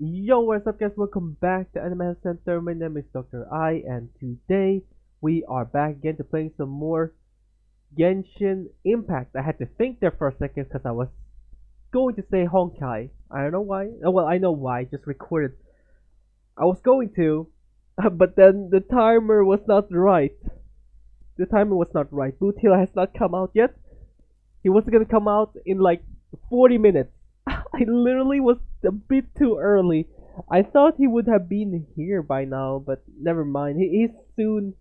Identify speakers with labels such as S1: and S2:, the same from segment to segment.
S1: Yo, what's up guys? Welcome back to AnimeHealthcenter. My name is Dr. I and today we are back again to playing some more Genshin Impact. I had to think there for a second because I was going to say Honkai. I don't know why. Oh, well, I know why. Just recorded. I was going to, but then the timer was not right. The timer was not right. Boot Hill has not come out yet. He was gonna come out in like 40 minutes. I literally was a bit too early. I thought he would have been here by now, but never mind. He soon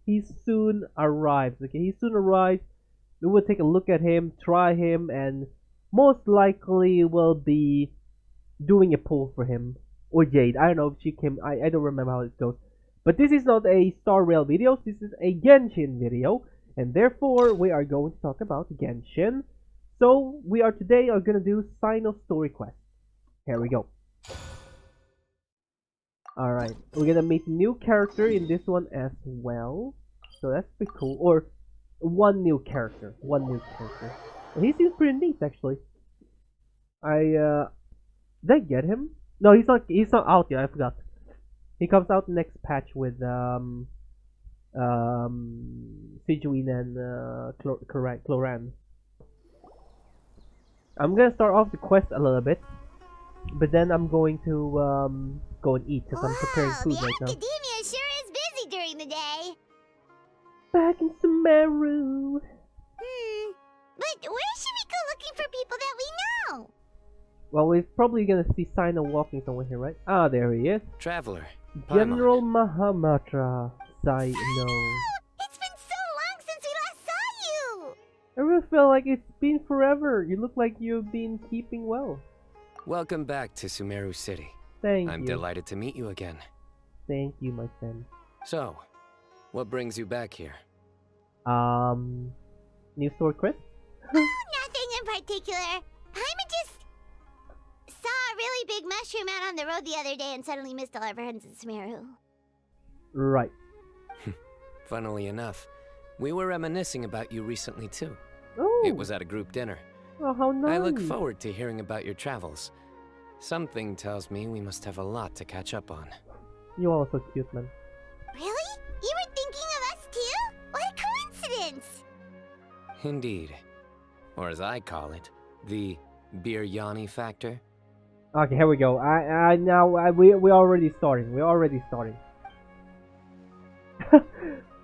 S1: arrives. Okay, he soon arrives. We will take a look at him, try him, and most likely will be doing a pull for him or Jade. I don't know if she came. I don't remember how it goes. But this is not a Star Rail video. This is a Genshin video, and therefore we are going to talk about Genshin. So we are today are gonna do CYNO story quest. Here we go. Alright, we're gonna meet new character in this one as well. So that's pretty cool. Or one new character. One new character. And he seems pretty neat actually. Did I get him? No, he's not out yet, I forgot. He comes out next patch with Sijuin and Cloran. I'm gonna start off the quest a little bit, but then I'm going to go and eat because I'm preparing food
S2: the
S1: right now.
S2: academia sure is busy during the day.
S1: Back in Sumeru.
S2: But where should we go looking for people that we know?
S1: Well, we're probably gonna see CYNO walking somewhere here, right? Ah, there he is.
S3: Traveler.
S1: General Mahamatra CYNO.
S2: It's been so long since we last saw you.
S1: I really feel like it's been forever. You look like you've been keeping well.
S3: Welcome back to Sumeru City.
S1: Thank
S3: I'm
S1: you.
S3: delighted to meet you again.
S1: Thank you, my friend.
S3: So, what brings you back here?
S1: New sword quest?
S2: Nothing in particular. Paimon just saw a really big mushroom out on the road the other day and suddenly missed all our friends in Sumeru.
S1: Right.
S3: Funnily enough, we were reminiscing about you recently too.
S1: Oh.
S3: It was at a group dinner.
S1: Oh, how nice.
S3: I look forward to hearing about your travels. Something tells me we must have a lot to catch up on.
S1: You are so cute, man.
S2: Really? You were thinking of us too? What a coincidence!
S3: Indeed. Or as I call it, the biryani factor.
S1: Okay, here we go. We're already starting. We're already starting.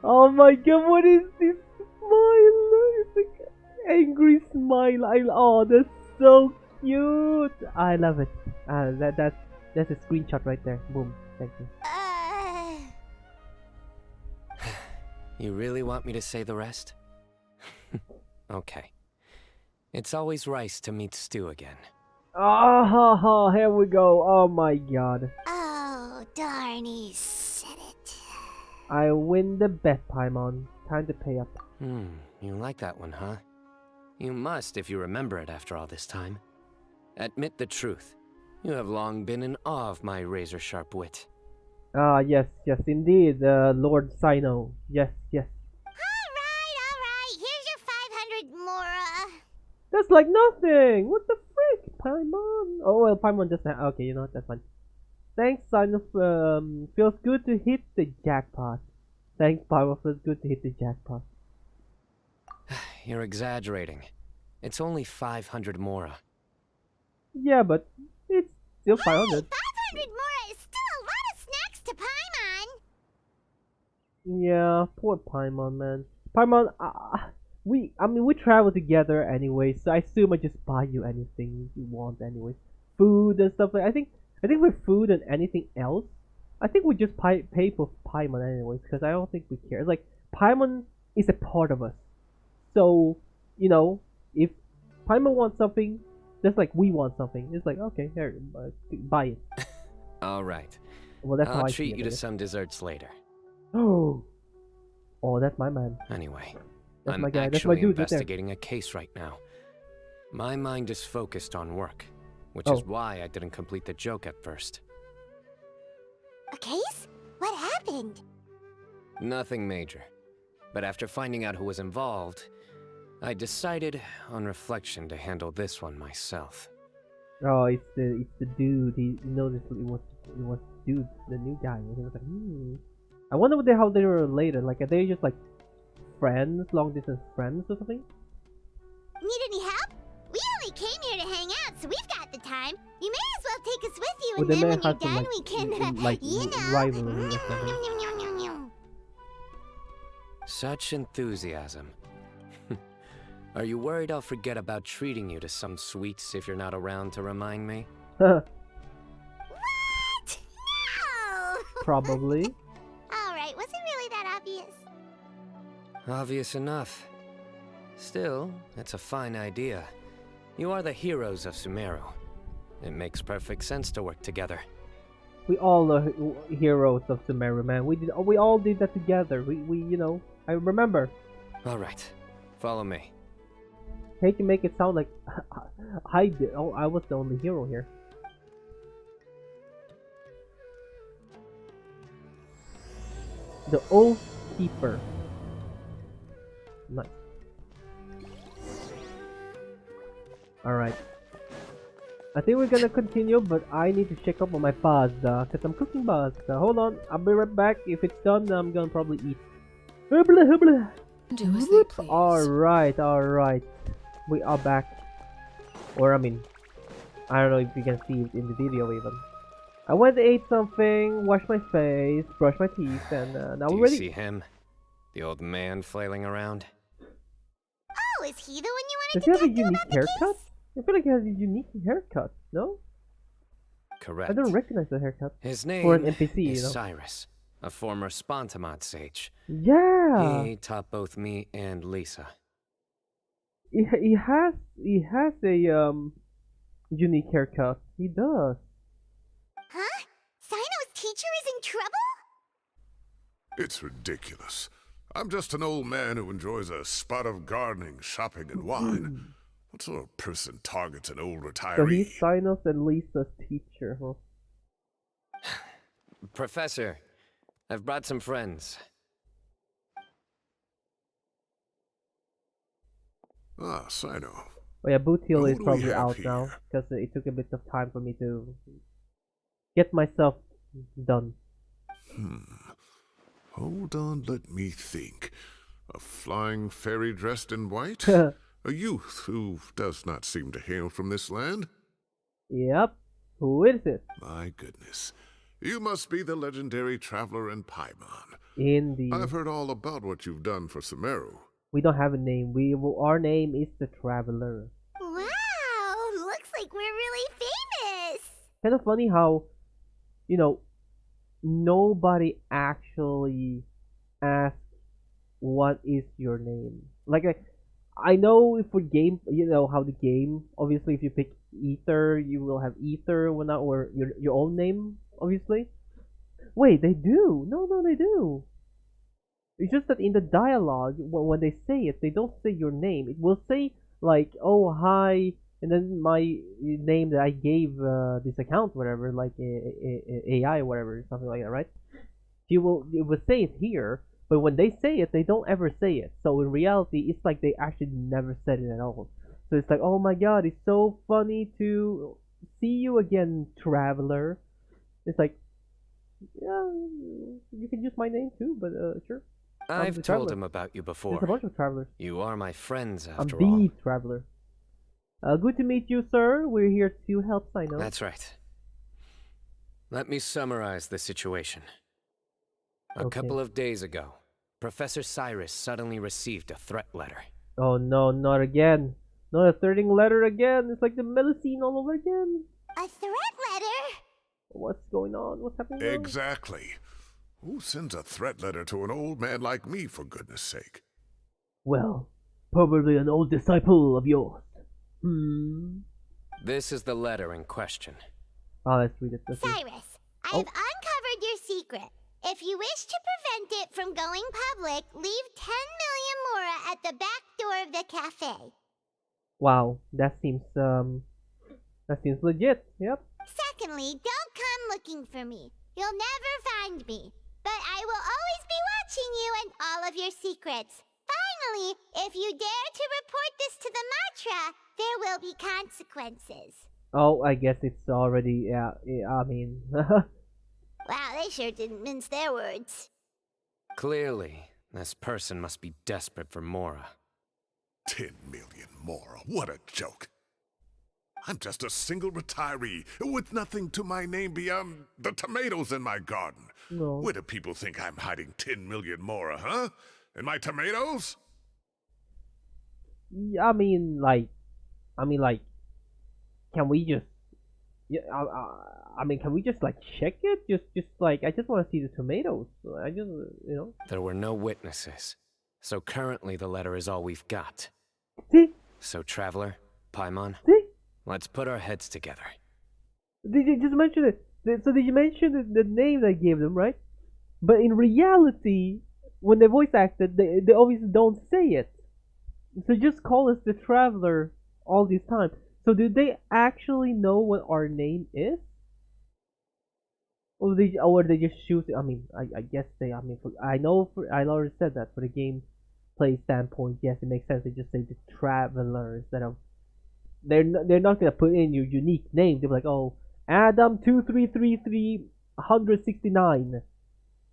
S1: Oh my god, what is this smile? It's like angry smile. Oh, that's so cute. I love it. That's a screenshot right there. Boom. Thank you.
S3: You really want me to say the rest? Okay. It's always rice to meet stew again.
S1: Oh, here we go. Oh my god.
S2: Oh, darn, he said it.
S1: I win the bet, Paimon. Time to pay up.
S3: You like that one, huh? You must if you remember it after all this time. Admit the truth. You have long been in awe of my razor-sharp wit.
S1: Ah, yes, indeed, Lord CYNO. Yes.
S2: Alright. Here's your 500 Mora.
S1: That's like nothing! What the frick, Paimon? Oh, well, Paimon just... Okay, you know what, that's fine. Thanks, CYNO. Feels good to hit the jackpot. Thanks, Paimon. Feels good to hit the jackpot.
S3: You're exaggerating. It's only 500 Mora.
S1: Yeah, but it's still 500.
S2: 500 Mora is still a lot of snacks to Paimon.
S1: Yeah, poor Paimon, man. Paimon, we travel together anyway, so I assume I just buy you anything you want anyways. Food and stuff like I think with food and anything else, I think we just pay for Paimon anyways, because I don't think we care. It's like, Paimon is a part of us. So, you know, if Paimon wants something, just like we want something, it's like, okay, here, buy it.
S3: Alright.
S1: Well, that's how
S3: I'll
S1: I
S3: treat
S1: see
S3: you
S1: it,
S3: to some desserts later.
S1: Oh, that's my man.
S3: Anyway,
S1: That's
S3: I'm
S1: my guy. That's
S3: actually
S1: my dude right there.
S3: investigating a case right now. My mind is focused on work, which
S1: Oh.
S3: is why I didn't complete the joke at first.
S2: A case? What happened?
S3: Nothing major. But after finding out who was involved, I decided, on reflection, to handle this one myself.
S1: Oh, it's the dude. He noticed what he wants to it was dude, the new guy, and he was like, I wonder how they were related. Like, are they just like friends, long distance friends or something?
S2: Need any help? We only came here to hang out, so we've got the time. You may as well take us with you,
S1: Well,
S2: and
S1: they
S2: then
S1: may
S2: when you're
S1: have some,
S2: done,
S1: like,
S2: we can,
S1: like,
S2: you know.
S1: rivalry or something.
S3: Such enthusiasm. Are you worried I'll forget about treating you to some sweets if you're not around to remind me?
S2: What? No!
S1: Probably.
S2: Alright, was it really that obvious?
S3: Obvious enough. Still, it's a fine idea. You are the heroes of Sumeru. It makes perfect sense to work together.
S1: We all are heroes of Sumeru, man. We all did that together. We you know, I remember.
S3: All right, follow me.
S1: Hate to make it sound like I did. Oh, I was the only hero here. The Oathkeeper. Nice. Alright. I think we're gonna continue, but I need to check up on my pasta, because I'm cooking pasta. Hold on, I'll be right back. If it's done, I'm gonna probably eat. Hubla, hubla.
S4: Do as they please.
S1: Alright. We are back. Or, I mean, I don't know if you can see it in the video even. I went to eat something, washed my face, brushed my teeth, and now
S3: Do
S1: we're
S3: you
S1: ready.
S3: see him? The old man flailing around?
S2: Oh, is he the one you
S1: Does
S2: wanted
S1: he
S2: to
S1: have a
S2: talk to
S1: unique
S2: about the
S1: haircut?
S2: case?
S1: I feel like he has a unique haircut, no?
S3: Correct.
S1: I don't recognize the haircut.
S3: His name
S1: For an NPC,
S3: is
S1: you know.
S3: Cyrus, a former Spontamod sage.
S1: Yeah!
S3: He taught both me and Lisa.
S1: He has a unique haircut. He does.
S2: Huh? CYNO's teacher is in trouble?
S5: It's ridiculous. I'm just an old man who enjoys a spot of gardening, shopping, and wine. What sort of person targets an old retiree?
S1: So he's CYNO's and Lisa's teacher, huh?
S3: Professor, I've brought some friends.
S5: Ah, CYNO.
S1: Oh yeah, Bootil
S5: Who
S1: is
S5: do we
S1: probably
S5: have
S1: out now,
S5: here?
S1: because it took a bit of time for me to get myself done.
S5: Hold on, let me think. A flying fairy dressed in white? A youth who does not seem to hail from this land?
S1: Yep. Who is it?
S5: My goodness. You must be the legendary traveler in Paimon.
S1: Indeed.
S5: I've heard all about what you've done for Sumeru.
S1: We don't have a name. Our name is the Traveler.
S2: Wow, looks like we're really famous.
S1: Kind of funny how, you know, nobody actually asked what is your name. Like I know if for game, you know how the game. Obviously, if you pick Ether, you will have Ether or your own name. Obviously. Wait, they do. No, they do. It's just that in the dialogue, when they say it, they don't say your name. It will say like, "Oh, hi," and then my name that I gave this account, whatever, like AI, whatever, something like that, right? It will say it here, but when they say it, they don't ever say it. So in reality, it's like they actually never said it at all. So it's like, oh my god, it's so funny to see you again, traveler. It's like, yeah, you can use my name too, but sure.
S3: I've
S1: the
S3: told
S1: traveler.
S3: him about you
S1: There's a
S3: before.
S1: bunch of travelers.
S3: You are my friends
S1: I'm
S3: after
S1: the
S3: all.
S1: traveler. Good to meet you, sir. We're here to help CYNO.
S3: That's right. Let me summarize the situation. A
S1: Okay.
S3: couple of days ago, Professor Cyrus suddenly received a threat letter.
S1: Oh no, not again. Not a threatening letter again. It's like the Melusine all over again.
S2: A threat letter?
S1: What's going on? What's happening now?
S5: Exactly. Who sends a threat letter to an old man like me, for goodness sake?
S1: Well, probably an old disciple of yours.
S3: This is the letter in question.
S1: Oh, let's read it. Let's read it.
S2: Cyrus, I've uncovered your secret. If you wish to prevent it from going public, leave 10 million mora at the back door of the cafe.
S1: Wow, that seems legit. Yep.
S2: Secondly, don't come looking for me. You'll never find me. But I will always be watching you and all of your secrets. Finally, if you dare to report this to the Matra, there will be consequences.
S1: Oh, I guess it's already, yeah, I mean,
S2: Wow, they sure didn't mince their words.
S3: Clearly, this person must be desperate for Mora.
S5: 10 million more. What a joke. I'm just a single retiree with nothing to my name beyond the tomatoes in my garden.
S1: No.
S5: Where do people think I'm hiding 10 million more, huh? In my tomatoes?
S1: Yeah, can we just? Yeah, can we just like check it? Just like I just want to see the tomatoes. I just,
S3: There were no witnesses, so currently the letter is all we've got.
S1: See,
S3: So, Traveler, Paimon,
S1: see.
S3: let's put our heads together.
S1: Did you just mention it? So did you mention the name that I gave them, right? But in reality, when they voice acted, they obviously don't say it. So just call us the Traveler all this time. So do they actually know what our name is? Or they just choose it? I guess they. I already said that for the gameplay standpoint. Yes, it makes sense. They just say the Traveler instead of. They're not gonna put in your unique name. They're like, oh, Adam 2333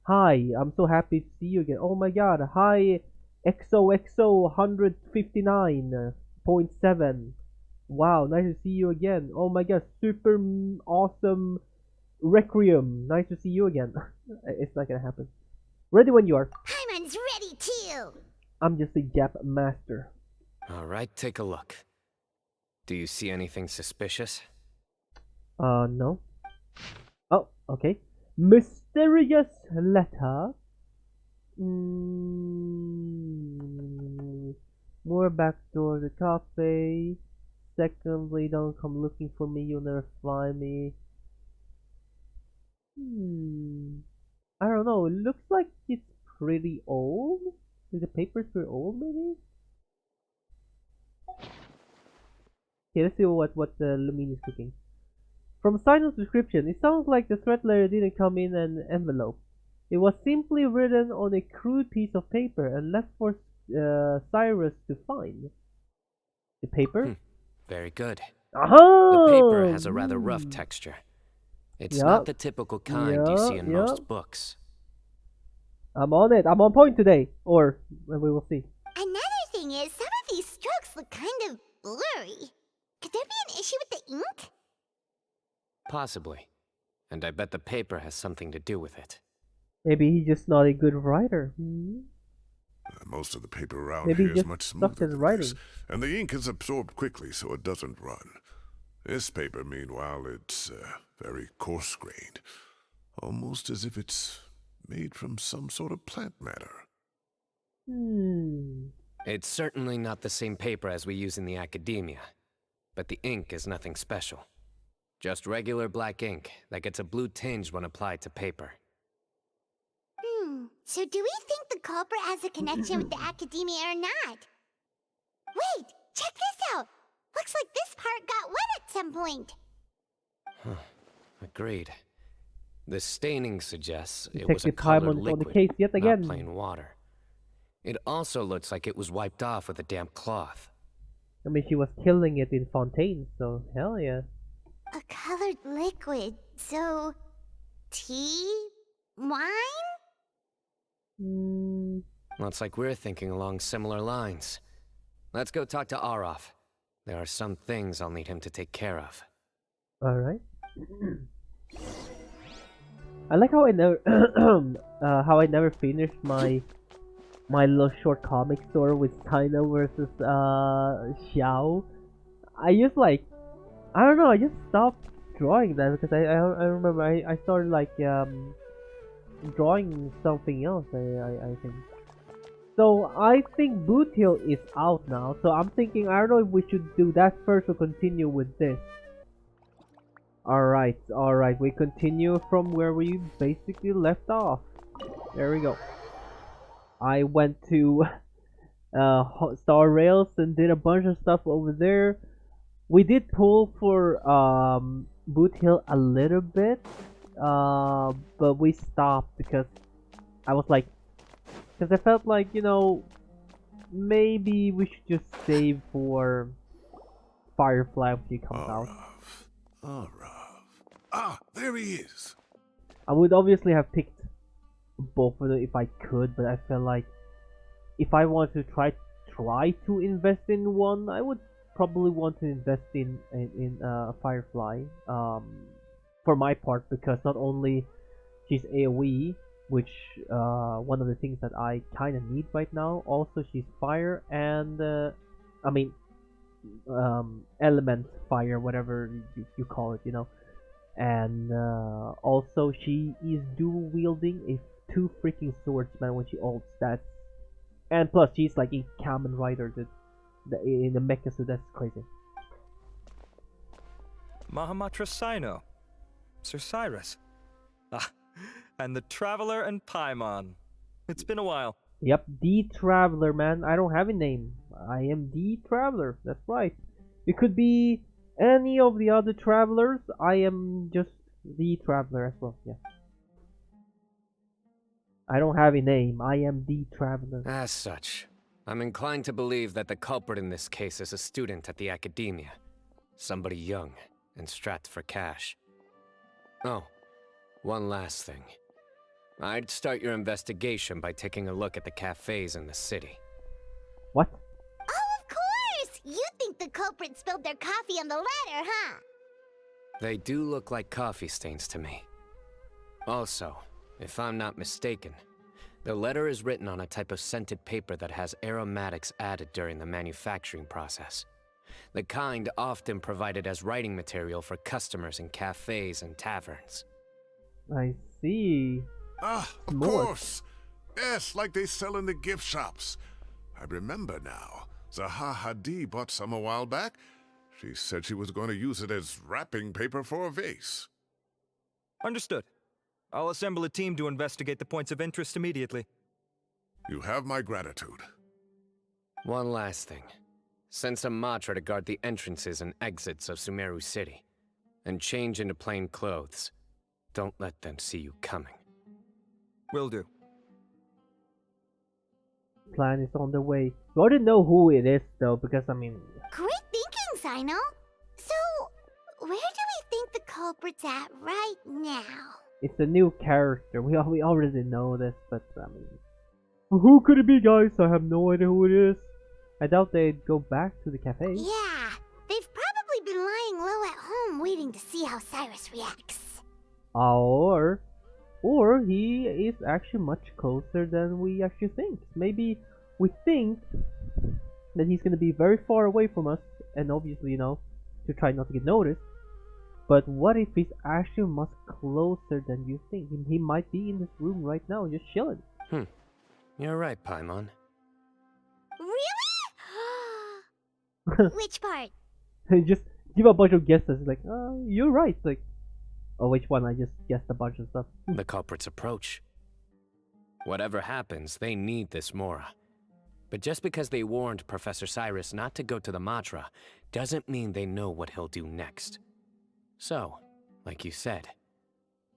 S1: Hi, I'm so happy to see you again. Oh my God, hi, XOXO 159.7. Wow, nice to see you again. Oh my God, super awesome Requiem. Nice to see you again. It's not gonna happen. Ready when you are.
S2: Paimon's ready too.
S1: I'm just a Jap master.
S3: Alright, take a look. Do you see anything suspicious?
S1: No. Oh, okay. Mysterious letter. More backdoor to cafe. Secondly, don't come looking for me, you'll never find me. I don't know, it looks like it's pretty old. Like the paper's pretty old, maybe? Okay, let's see what the Lumine is cooking. From CYNO's description, it sounds like the threat letter didn't come in an envelope. It was simply written on a crude piece of paper and left for Cyrus to find. The paper?
S3: Very good.
S1: Aha!
S3: The paper has a rather rough texture. It's
S1: Yup.
S3: not the typical kind you see in
S1: Yup.
S3: most books.
S1: I'm on it. I'm on point today. Or we will see.
S2: Another thing is, some of these strokes look kind of blurry. Could there be an issue with the ink?
S3: Possibly. And I bet the paper has something to do with it.
S1: Maybe he's just not a good writer.
S5: Most of the paper around
S1: Maybe
S5: here
S1: he
S5: is
S1: just
S5: much
S1: sucks
S5: smoother
S1: at
S5: than
S1: writing.
S5: this, and the ink is absorbed quickly so it doesn't run. This paper, meanwhile, it's very coarse-grained, almost as if it's made from some sort of plant matter.
S3: It's certainly not the same paper as we use in the academia, but the ink is nothing special. Just regular black ink that gets a blue tinge when applied to paper.
S2: So do we think the culprit has a connection with the academia or not? Wait, check this out! Looks like this part got wet at some point.
S3: Agreed. The staining suggests it was a
S1: Detective
S3: colored
S1: Paimon is on the
S3: liquid,
S1: case yet again.
S3: not plain water. It also looks like it was wiped off with a damp cloth.
S1: I mean, she was killing it in Fontaine, so hell yeah.
S2: A colored liquid, so... tea? Wine?
S3: Looks like we're thinking along similar lines. Let's go talk to Arof. There are some things I'll need him to take care of.
S1: Alright. I like how I never finished my little short comic story with CYNO versus Xiao. I just like, I don't know, I just stopped drawing that because I remember I started like drawing something else, I think. So I think Boot Hill is out now, so I'm thinking I don't know if we should do that first or continue with this. Alright, we continue from where we basically left off. There we go. I went to Star Rails and did a bunch of stuff over there. We did pull for Boot Hill a little bit, but we stopped because I was like, because I felt like, you know, maybe we should just save for Firefly when she comes out.
S5: Arav. Ah, there he is.
S1: I would obviously have picked both of them if I could, but I feel like if I want to try to invest in one, I would probably want to invest in Firefly. For my part, because not only she's AoE, which one of the things that I kind of need right now. Also, she's fire and I mean element fire, whatever you call it, you know. And also, she is dual wielding two freaking swords, man. When she ults, that's and plus she's like a Kamen Rider in the mecha, so that's crazy.
S4: Mahamatra CYNO. Sir Cyrus. Ah, and the Traveler and Paimon. It's been a while.
S1: Yep, the Traveler, man. I don't have a name. I am the Traveler. That's right. It could be any of the other Travelers. I am just the Traveler as well. Yeah. I don't have a name. I am the Traveler.
S3: As such, I'm inclined to believe that the culprit in this case is a student at the academia. Somebody young and strapped for cash. Oh, one last thing. I'd start your investigation by taking a look at the cafes in the city.
S1: What?
S2: Oh, of course! You think the culprit spilled their coffee on the ladder, huh?
S3: They do look like coffee stains to me. Also, if I'm not mistaken, the letter is written on a type of scented paper that has aromatics added during the manufacturing process. The kind often provided as writing material for customers in cafes and taverns.
S1: I see.
S5: Ah, of course. Yes, like they sell in the gift shops. I remember now. Zaha Hadid bought some a while back. She said she was going to use it as wrapping paper for a vase.
S4: Understood. I'll assemble a team to investigate the points of interest immediately.
S5: You have my gratitude.
S3: One last thing. Send some Matra to guard the entrances and exits of Sumeru City. And change into plain clothes. Don't let them see you coming.
S4: Will do.
S1: Plan is on the way. We already know who it is, though, because I mean.
S2: Great thinking, CYNO. So, where do we think the culprit's at right now?
S1: It's a new character. We already know this, but I mean, who could it be, guys? I have no idea who it is. I doubt they'd go back to the cafe.
S2: Yeah, they've probably been lying low at home waiting to see how Cyrus reacts.
S1: Or he is actually much closer than we actually think. Maybe we think that he's gonna be very far away from us, and obviously, you know, to try not to get noticed. But what if he's actually much closer than you think? He might be in this room right now, just chilling.
S3: You're right, Paimon.
S2: Really? Which part?
S1: Just give a bunch of guesses, like, you're right, like, oh, which one? I just guessed a bunch of stuff.
S3: The culprit's approach. Whatever happens, they need this Mora. But just because they warned Professor Cyrus not to go to the Matra, doesn't mean they know what he'll do next. So, like you said,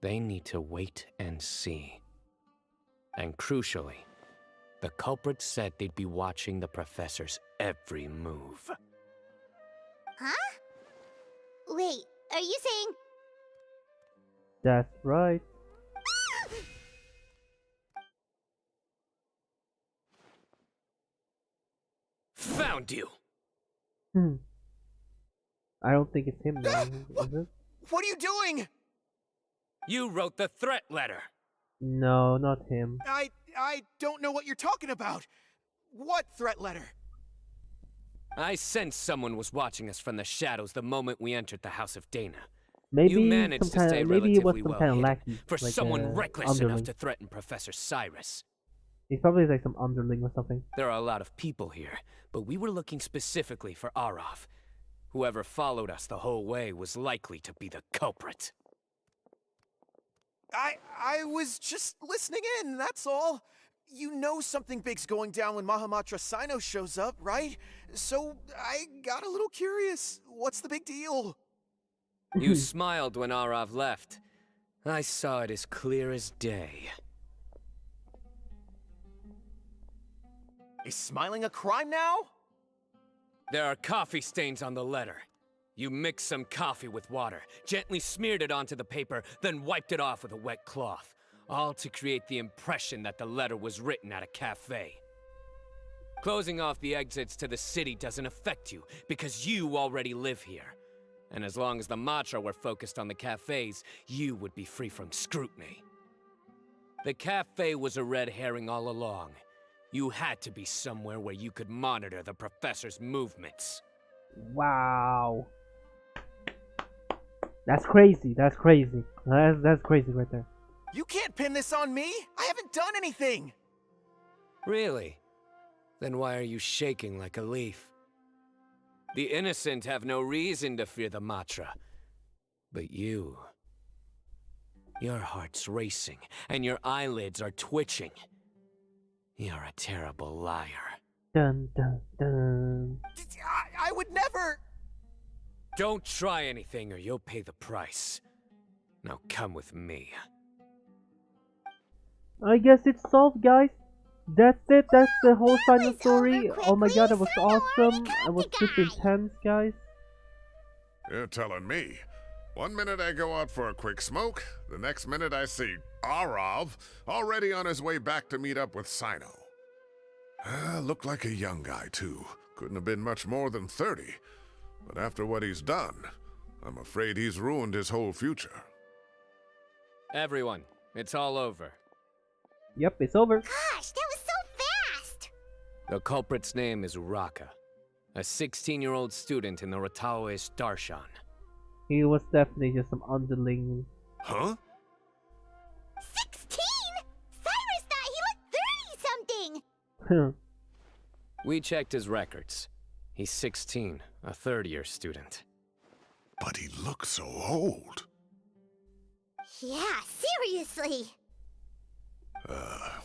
S3: they need to wait and see. And crucially, the culprit said they'd be watching the professor's every move.
S2: Huh? Wait, are you saying...
S1: That's right.
S3: Found you!
S1: I don't think it's him now, is it?
S6: What are you doing?
S3: You wrote the threat letter!
S1: No, not him.
S6: I don't know what you're talking about. What threat letter?
S3: I sensed someone was watching us from the shadows the moment we entered the House of Dana.
S1: Maybe
S3: You managed to stay
S1: maybe he was
S3: relatively
S1: some
S3: well
S1: kind of
S3: hidden
S1: lackey,
S3: for
S1: like
S3: someone reckless
S1: underling.
S3: enough to threaten Professor Cyrus.
S1: He's probably like some underling or something.
S3: There are a lot of people here, but we were looking specifically for Arav. Whoever followed us the whole way was likely to be the culprit.
S6: I was just listening in, that's all. You know something big's going down when Mahamatra CYNO shows up, right? So I got a little curious. What's the big deal?
S3: You smiled when Arav left. I saw it as clear as day.
S6: Is smiling a crime now?
S3: There are coffee stains on the letter. You mixed some coffee with water, gently smeared it onto the paper, then wiped it off with a wet cloth. All to create the impression that the letter was written at a cafe. Closing off the exits to the city doesn't affect you, because you already live here. And as long as the Matra were focused on the cafes, you would be free from scrutiny. The cafe was a red herring all along. You had to be somewhere where you could monitor the professor's movements.
S1: Wow. That's crazy. That's crazy. That's crazy right there.
S6: You can't pin this on me! I haven't done anything!
S3: Really? Then why are you shaking like a leaf? The innocent have no reason to fear the Matra. But you... Your heart's racing, and your eyelids are twitching. You're a terrible liar.
S1: Dun dun dun.
S6: I would never...
S3: Don't try anything or you'll pay the price. Now come with me.
S1: I guess it's solved, guys. That's it. That's the whole
S2: that
S1: final
S2: was
S1: story.
S2: over
S1: Oh my god, that was
S2: quickly, so I
S1: awesome.
S2: already
S1: It was
S2: caught the
S1: super
S2: guy.
S1: intense, guys.
S5: You're telling me. 1 minute I go out for a quick smoke, the next minute I see Arav already on his way back to meet up with CYNO. Looked like a young guy, too. Couldn't have been much more than 30. But after what he's done, I'm afraid he's ruined his whole future.
S3: Everyone, it's all over.
S1: Yep, it's over.
S2: Gosh, that was so fast!
S3: The culprit's name is Uraka, a 16-year-old student in the Rataoist Darshan.
S1: He was definitely just some underling.
S5: Huh?
S2: 16? Cyrus thought he looked 30-something!
S3: We checked his records. He's 16, a third-year student.
S5: But he looks so old.
S2: Yeah, seriously!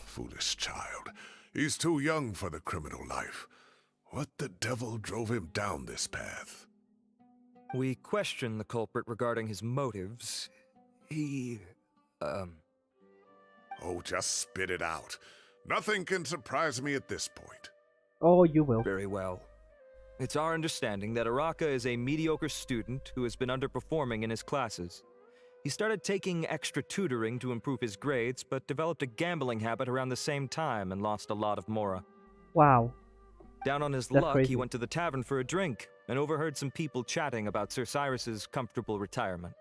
S5: Foolish child. He's too young for the criminal life. What the devil drove him down this path?
S4: We questioned the culprit regarding his motives.
S5: Oh, just spit it out. Nothing can surprise me at this point.
S1: Oh, you will.
S4: Very well. It's our understanding that Araka is a mediocre student who has been underperforming in his classes. He started taking extra tutoring to improve his grades, but developed a gambling habit around the same time and lost a lot of mora.
S1: Wow.
S4: Down on his
S1: That's
S4: luck,
S1: crazy.
S4: he went to the tavern for a drink and overheard some people chatting about Sir Cyrus's comfortable retirement.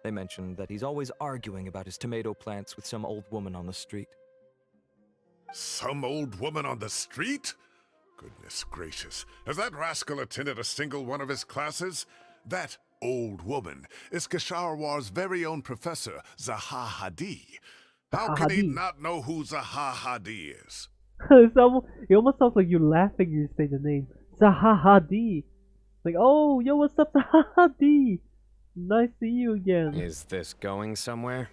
S4: They mentioned that he's always arguing about his tomato plants with some old woman on the street.
S5: Some old woman on the street? Goodness gracious. Has that rascal attended a single one of his classes? That old woman is Kasharwar's very own professor, Zaha Hadi. How can he
S1: Hadi.
S5: not know who Zaha Hadi is?
S1: It almost sounds like you're laughing when you say the name. Zahahadi. Like, oh, yo, what's up, Zahahadi? Nice to see you again.
S3: Is this going somewhere?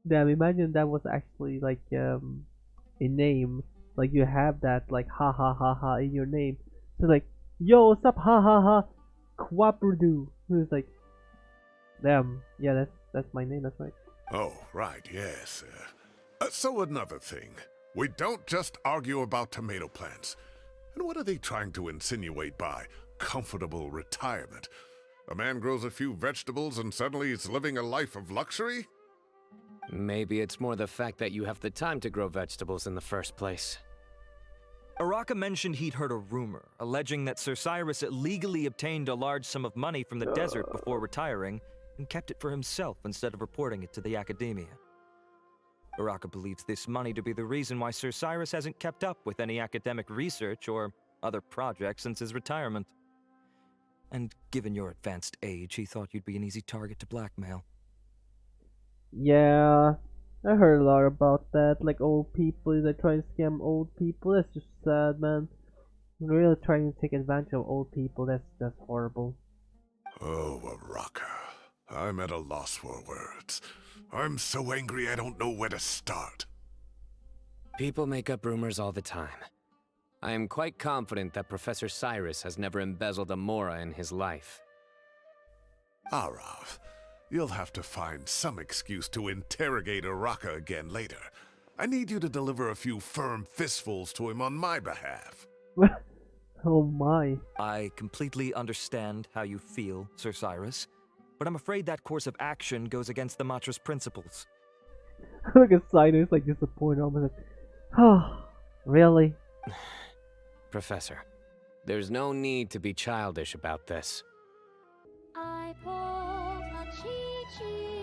S1: Damn, imagine that was actually like a name. Like you have that like ha ha ha ha in your name. So like, yo, what's up, ha ha ha, Quaperdu. Who's like, damn, yeah, that's my name. That's right.
S5: Oh, right, yes. So another thing. We don't just argue about tomato plants. And what are they trying to insinuate by comfortable retirement? A man grows a few vegetables and suddenly he's living a life of luxury?
S3: Maybe it's more the fact that you have the time to grow vegetables in the first place.
S4: Araka mentioned he'd heard a rumor, alleging that Sir Cyrus illegally obtained a large sum of money from the desert before retiring, and kept it for himself instead of reporting it to the academia. Araka believes this money to be the reason why Sir Cyrus hasn't kept up with any academic research or other projects since his retirement. And given your advanced age, he thought you'd be an easy target to blackmail.
S1: Yeah, I heard a lot about that. Like old people, they try to scam old people. That's just sad, man. Really trying to take advantage of old people. That's horrible.
S5: Oh, Araka. I'm at a loss for words. I'm so angry I don't know where to start.
S3: People make up rumors all the time. I am quite confident that Professor Cyrus has never embezzled a mora in his life.
S5: Arav, you'll have to find some excuse to interrogate Araka again later. I need you to deliver a few firm fistfuls to him on my behalf.
S1: Oh my.
S4: I completely understand how you feel, Sir Cyrus, but I'm afraid that course of action goes against the Matra's principles.
S1: Look at CYNO, it's like disappointed. I'm like, oh, really?
S3: Professor, there's no need to be childish about this.
S7: I pulled a cheat sheet.